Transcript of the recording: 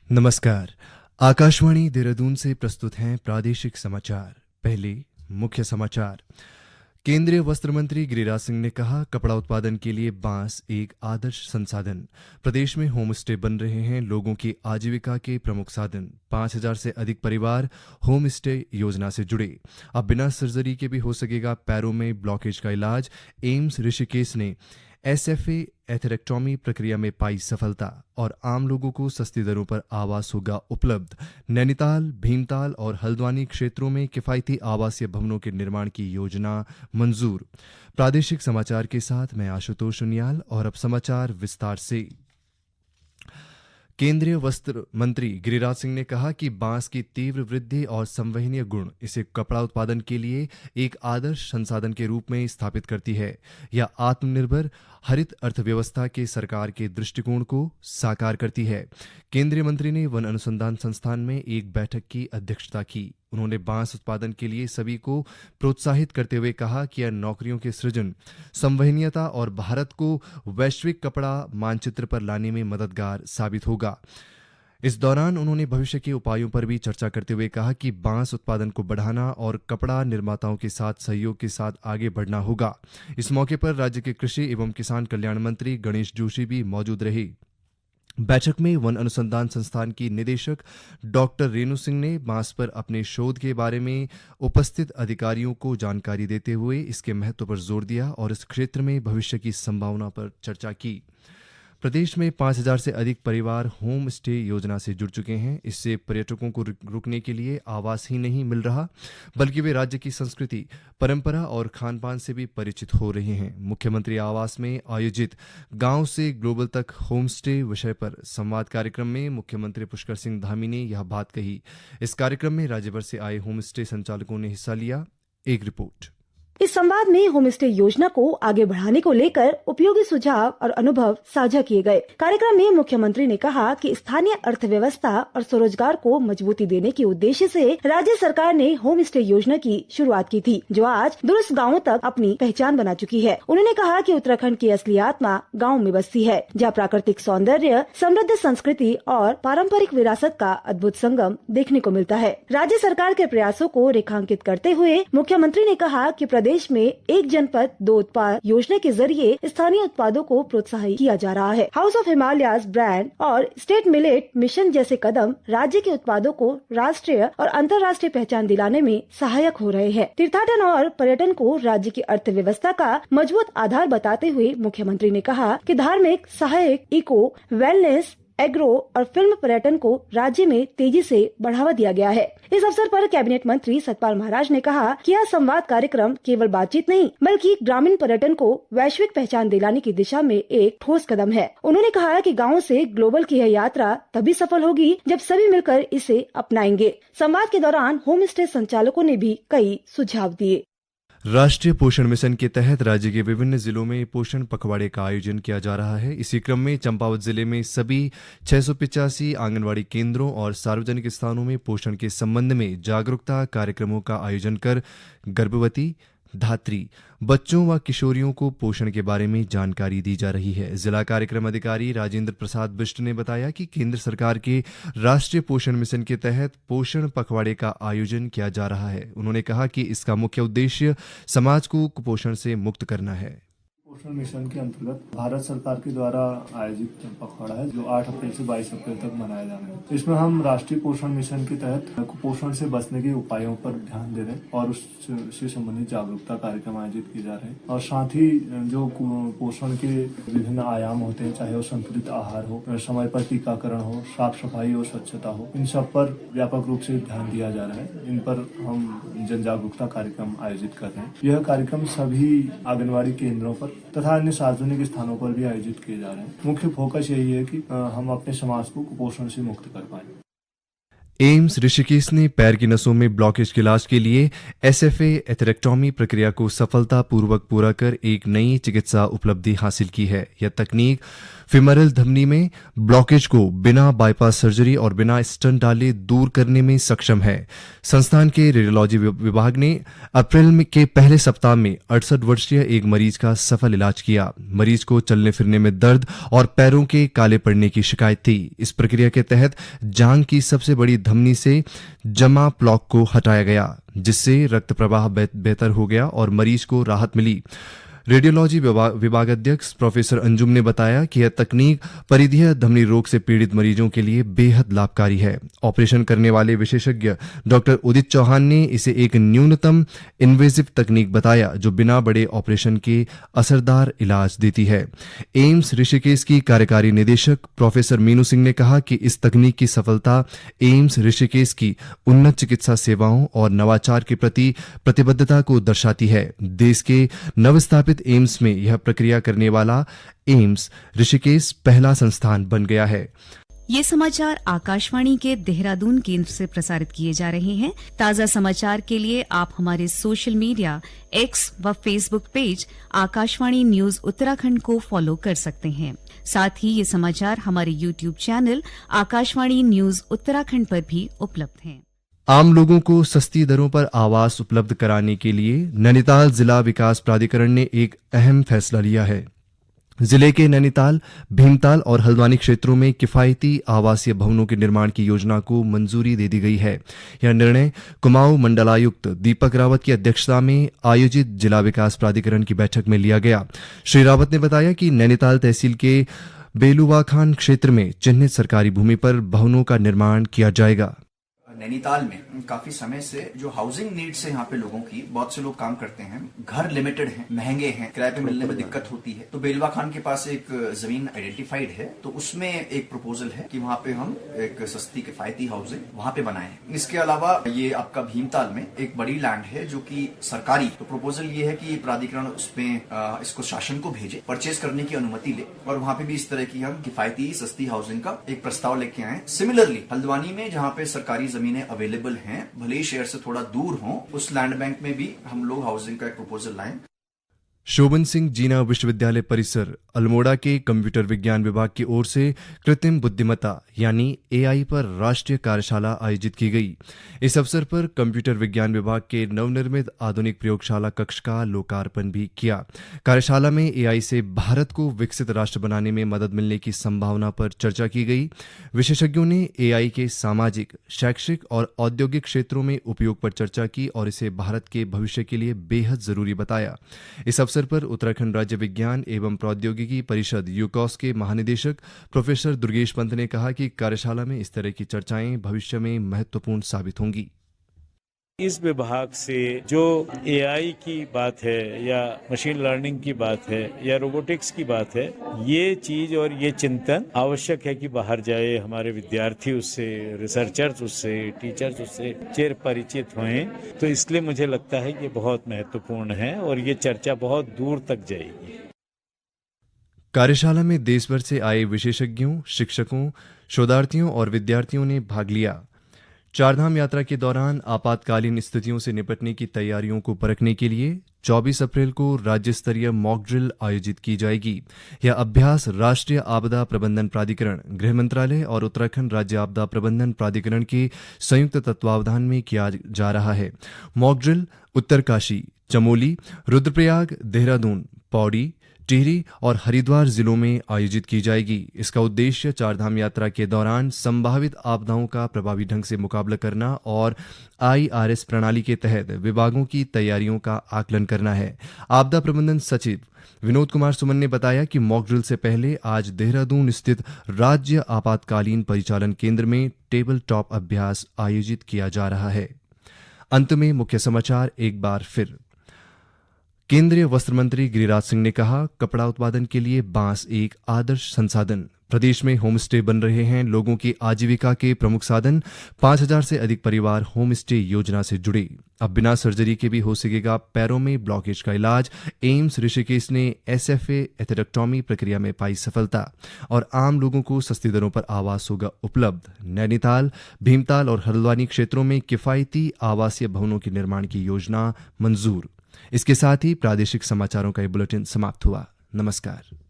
नमस्कार। आकाशवाणी देहरादून से प्रस्तुत हैं प्रादेशिक समाचार। पहले मुख्य समाचार। केंद्रीय वस्त्र मंत्री गिरिराज सिंह ने कहा, कपड़ा उत्पादन के लिए बांस एक आदर्श संसाधन। प्रदेश में होम स्टे बन रहे हैं लोगों की आजीविका के प्रमुख साधन। 5,000 से अधिक परिवार होम स्टे योजना से जुड़े। अब बिना सर्जरी के भी हो सकेगा पैरों में ब्लॉकेज का इलाज। एम्स ऋषिकेश ने एसएफए एथेरेक्टोमी प्रक्रिया में पाई सफलता और आम लोगों को सस्ती दरों पर आवास होगा उपलब्ध। नैनीताल, भीमताल और हल्द्वानी क्षेत्रों में किफायती आवासीय भवनों के निर्माण की योजना मंजूर। प्रादेशिक समाचार के साथ मैं आशुतोष उनियाल और अब समाचार विस्तार से। केंद्रीय वस्त्र मंत्री गिरिराज सिंह ने कहा कि बांस की तीव्र वृद्धि और संवहनीय गुण इसे कपड़ा उत्पादन के लिए एक आदर्श संसाधन के रूप में स्थापित करती है। यह आत्मनिर्भर हरित अर्थव्यवस्था के सरकार के दृष्टिकोण को साकार करती है। केंद्रीय मंत्री ने वन अनुसंधान संस्थान में एक बैठक की अध्यक्षता की। उन्होंने बांस उत्पादन के लिए सभी को प्रोत्साहित करते हुए कहा कि यह नौकरियों के सृजन, संवहनीयता और भारत को वैश्विक कपड़ा मानचित्र पर लाने में मददगार साबित होगा। इस दौरान उन्होंने भविष्य के उपायों पर भी चर्चा करते हुए कहा कि बांस उत्पादन को बढ़ाना और कपड़ा निर्माताओं के साथ सहयोग के साथ आगे बढ़ना होगा। इस मौके पर राज्य के कृषि एवं किसान कल्याण मंत्री गणेश जोशी भी मौजूद रहे। बैठक में वन अनुसंधान संस्थान की निदेशक डॉक्टर रेणु सिंह ने बांस पर अपने शोध के बारे में उपस्थित अधिकारियों को जानकारी देते हुए इसके महत्व पर जोर दिया और इस क्षेत्र में भविष्य की संभावना पर चर्चा की। प्रदेश में 5,000 से अधिक परिवार होम स्टे योजना से जुड़ चुके हैं। इससे पर्यटकों को रुकने के लिए आवास ही नहीं मिल रहा, बल्कि वे राज्य की संस्कृति, परंपरा और खान पान से भी परिचित हो रहे हैं। मुख्यमंत्री आवास में आयोजित गांव से ग्लोबल तक होम स्टे विषय पर संवाद कार्यक्रम में मुख्यमंत्री पुष्कर सिंह धामी ने यह बात कही। इस कार्यक्रम में राज्य भर से आए होम स्टे संचालकों ने हिस्सा लिया। एक रिपोर्ट। इस संवाद में होम स्टे योजना को आगे बढ़ाने को लेकर उपयोगी सुझाव और अनुभव साझा किए गए। कार्यक्रम में मुख्यमंत्री ने कहा कि स्थानीय अर्थव्यवस्था और स्वरोजगार को मजबूती देने के उद्देश्य से राज्य सरकार ने होम स्टे योजना की शुरुआत की थी, जो आज दूरस्थ गाँवों तक अपनी पहचान बना चुकी है। उन्होंने कहा कि उत्तराखंड की असली आत्मा गाँव में बसती है, जहाँ प्राकृतिक सौंदर्य, समृद्ध संस्कृति और पारंपरिक विरासत का अद्भुत संगम देखने को मिलता है। राज्य सरकार के प्रयासों को रेखांकित करते हुए मुख्यमंत्री ने कहा कि प्रदेश में एक जनपद दो उत्पाद योजना के जरिए स्थानीय उत्पादों को प्रोत्साहित किया जा रहा है। हाउस ऑफ हिमालयाज ब्रांड और स्टेट मिलेट मिशन जैसे कदम राज्य के उत्पादों को राष्ट्रीय और अंतर्राष्ट्रीय पहचान दिलाने में सहायक हो रहे हैं। तीर्थाटन और पर्यटन को राज्य की अर्थव्यवस्था का मजबूत आधार बताते हुए मुख्यमंत्री ने कहा कि धार्मिक, सहायक, इको, वेलनेस, एग्रो और फिल्म पर्यटन को राज्य में तेजी से बढ़ावा दिया गया है। इस अवसर पर कैबिनेट मंत्री सतपाल महाराज ने कहा कि यह संवाद कार्यक्रम केवल बातचीत नहीं, बल्कि ग्रामीण पर्यटन को वैश्विक पहचान दिलाने की दिशा में एक ठोस कदम है। उन्होंने कहा कि गाँव से ग्लोबल की यह यात्रा तभी सफल होगी जब सभी मिलकर इसे अपनाएंगे। संवाद के दौरान होम स्टे संचालकों ने भी कई सुझाव दिए। राष्ट्रीय पोषण मिशन के तहत राज्य के विभिन्न जिलों में पोषण पखवाड़े का आयोजन किया जा रहा है। इसी क्रम में चंपावत जिले में सभी 685 आंगनवाड़ी केंद्रों और सार्वजनिक स्थानों में पोषण के संबंध में जागरूकता कार्यक्रमों का आयोजन कर गर्भवती, धात्री, बच्चों व किशोरियों को पोषण के बारे में जानकारी दी जा रही है। जिला कार्यक्रम अधिकारी राजेंद्र प्रसाद बिष्ट ने बताया कि केंद्र सरकार के राष्ट्रीय पोषण मिशन के तहत पोषण पखवाड़े का आयोजन किया जा रहा है। उन्होंने कहा कि इसका मुख्य उद्देश्य समाज को कुपोषण से मुक्त करना है। पोषण मिशन के अंतर्गत भारत सरकार के द्वारा आयोजित पखवाड़ा है, जो 8 अप्रैल से 22 अप्रैल तक मनाया जाना है। इसमें हम राष्ट्रीय पोषण मिशन के तहत कुपोषण से बचने के उपायों पर ध्यान दे रहे हैं और उससे संबंधित जागरूकता कार्यक्रम आयोजित किए जा रहे हैं। और साथ ही जो पोषण के विभिन्न आयाम होते हैं, चाहे वो संतुलित आहार हो, समय पर टीकाकरण हो, साफ सफाई और स्वच्छता हो, इन सब पर व्यापक रूप से ध्यान दिया जा रहा है। इन पर हम जन जागरूकता कार्यक्रम आयोजित कर रहे हैं। यह कार्यक्रम सभी आंगनवाड़ी केंद्रों पर तथा अन्य सार्वजनिक स्थानों पर भी आयोजित किए जा रहे हैं। मुख्य फोकस यही है कि हम अपने समाज को कुपोषण से मुक्त कर पाएं। एम्स ऋषिकेश ने पैर की नसों में ब्लॉकेज के इलाज के लिए एसएफए एथेरेक्टोमी प्रक्रिया को सफलतापूर्वक पूरा कर एक नई चिकित्सा उपलब्धि हासिल की है। यह तकनीक फीमरल धमनी में ब्लॉकेज को बिना बाईपास सर्जरी और बिना स्टंट डाले दूर करने में सक्षम है। संस्थान के रेडियोलॉजी विभाग ने अप्रैल के पहले सप्ताह में 68 वर्षीय एक मरीज का सफल इलाज किया। मरीज को चलने फिरने में दर्द और पैरों के काले पड़ने की शिकायत थी। इस प्रक्रिया के तहत जांघ की सबसे बड़ी धमनी से जमा प्लॉक को हटाया गया, जिससे रक्त प्रवाह बेहतर हो गया और मरीज को राहत मिली। रेडियोलॉजी विभागाध्यक्ष प्रोफेसर अंजुम ने बताया कि यह तकनीक परिधीय धमनी रोग से पीड़ित मरीजों के लिए बेहद लाभकारी है। ऑपरेशन करने वाले विशेषज्ञ डॉक्टर उदित चौहान ने इसे एक न्यूनतम इन्वेजिव तकनीक बताया, जो बिना बड़े ऑपरेशन के असरदार इलाज देती है। एम्स ऋषिकेश की कार्यकारी निदेशक प्रोफेसर मीनू सिंह ने कहा कि इस तकनीक की सफलता एम्स ऋषिकेश की उन्नत चिकित्सा सेवाओं और नवाचार के प्रति प्रतिबद्धता को दर्शाती है। देश के नवस्थापित एम्स में यह प्रक्रिया करने वाला एम्स ऋषिकेश पहला संस्थान बन गया है। ये समाचार आकाशवाणी के देहरादून केंद्र से प्रसारित किए जा रहे हैं। ताजा समाचार के लिए आप हमारे सोशल मीडिया एक्स व Facebook page Akashvani news Uttarakhand को फॉलो कर सकते हैं। साथ ही ये समाचार हमारे YouTube channel Akashvani news Uttarakhand पर भी उपलब्ध हैं। आम लोगों को सस्ती दरों पर आवास उपलब्ध कराने के लिए नैनीताल जिला विकास प्राधिकरण ने एक अहम फैसला लिया है। जिले के नैनीताल, भीमताल और हल्द्वानी क्षेत्रों में किफायती आवासीय भवनों के निर्माण की योजना को मंजूरी दे दी गई है। यह निर्णय कुमाऊं मंडलायुक्त दीपक रावत की अध्यक्षता में आयोजित जिला विकास प्राधिकरण की बैठक में लिया गया। श्री रावत ने बताया कि नैनीताल तहसील के बेलुवाखान क्षेत्र में चिन्हित सरकारी भूमि पर भवनों का निर्माण किया जाएगा। नैनीताल में काफी समय से जो हाउसिंग नीड्स है यहाँ पे लोगों की, बहुत से लोग काम करते हैं, घर लिमिटेड हैं, महंगे हैं, किराए पे मिलने में दिक्कत होती है। तो बेलवा खान के पास एक जमीन आइडेंटिफाइड है, तो उसमें एक प्रपोजल है कि वहाँ पे हम एक सस्ती किफायती हाउसिंग वहाँ पे बनाए। इसके अलावा ये आपका भीमताल में एक बड़ी लैंड है जो कि सरकारी, तो प्रपोजल ये है कि प्राधिकरण उसमें इसको शासन को भेजे, परचेज करने की अनुमति ले और वहाँ पे भी इस तरह की हम किफायती सस्ती हाउसिंग का एक प्रस्ताव लेके आए। सिमिलरली हल्द्वानी में जहाँ पे सरकारी जमीनें अवेलेबल हैं, भले ही शहर से थोड़ा दूर हों, उस लैंड बैंक में भी हम लोग हाउसिंग का एक प्रपोजल लाएं। शोभन सिंह जीना विश्वविद्यालय परिसर अल्मोड़ा के कंप्यूटर विज्ञान विभाग की ओर से कृत्रिम बुद्धिमत्ता यानी एआई पर राष्ट्रीय कार्यशाला आयोजित की गई। इस अवसर पर कंप्यूटर विज्ञान विभाग के नवनिर्मित आधुनिक प्रयोगशाला कक्ष का लोकार्पण भी किया। कार्यशाला में एआई से भारत को विकसित राष्ट्र बनाने में मदद मिलने की संभावना पर चर्चा की गई। विशेषज्ञों ने एआई के सामाजिक, शैक्षिक और औद्योगिक क्षेत्रों में उपयोग पर चर्चा की और इसे भारत के भविष्य के लिए बेहद जरूरी बताया। इस अवसर पर उत्तराखंड राज्य विज्ञान एवं प्रौद्योगिकी परिषद यूकॉस के महानिदेशक प्रोफेसर दुर्गेश पंत ने कहा कि कार्यशाला में इस तरह की चर्चाएं भविष्य में महत्वपूर्ण साबित होंगी। इस विभाग से जो एआई की बात है या मशीन लर्निंग की बात है या रोबोटिक्स की बात है, ये चीज और ये चिंतन आवश्यक है कि बाहर जाए, हमारे विद्यार्थी उससे, रिसर्चर्स उससे, टीचर्स उससे चिर परिचित हों। तो इसलिए मुझे लगता है कि बहुत महत्वपूर्ण है और ये चर्चा बहुत दूर तक जाएगी। कार्यशाला में देश भर से आए विशेषज्ञों, शिक्षकों, शोधार्थियों और विद्यार्थियों ने भाग लिया। चारधाम यात्रा के दौरान आपातकालीन स्थितियों से निपटने की तैयारियों को परखने के लिए 24 अप्रैल को राज्य स्तरीय मॉक ड्रिल आयोजित की जाएगी। यह अभ्यास राष्ट्रीय आपदा प्रबंधन प्राधिकरण, गृह मंत्रालय और उत्तराखंड राज्य आपदा प्रबंधन प्राधिकरण के संयुक्त तत्वावधान में किया जा रहा है। मॉक ड्रिल उत्तरकाशी, चमोली, रुद्रप्रयाग, देहरादून, पौड़ी, टिहरी और हरिद्वार जिलों में आयोजित की जाएगी। इसका उद्देश्य चारधाम यात्रा के दौरान संभावित आपदाओं का प्रभावी ढंग से मुकाबला करना और IRS प्रणाली के तहत विभागों की तैयारियों का आकलन करना है। आपदा प्रबंधन सचिव विनोद कुमार सुमन ने बताया कि मॉक ड्रिल से पहले आज देहरादून स्थित राज्य आपातकालीन परिचालन केंद्र में टेबल टॉप अभ्यास आयोजित किया जा रहा है। अंत में मुख्य समाचार एक बार फिर। केंद्रीय वस्त्र मंत्री गिरिराज सिंह ने कहा, कपड़ा उत्पादन के लिए बांस एक आदर्श संसाधन। प्रदेश में होम स्टे बन रहे हैं लोगों की आजीविका के प्रमुख साधन। 5000 से अधिक परिवार होम स्टे योजना से जुड़े। अब बिना सर्जरी के भी हो सकेगा पैरों में ब्लॉकेज का इलाज। एम्स ऋषिकेश ने SFA एथेरेक्टोमी प्रक्रिया में पाई सफलता और आम लोगों को सस्ती दरों पर आवास होगा उपलब्ध। नैनीताल, भीमताल और हल्द्वानी क्षेत्रों में किफायती आवासीय भवनों के निर्माण की योजना मंजूर। इसके साथ ही प्रादेशिक समाचारों का ये बुलेटिन समाप्त हुआ। नमस्कार।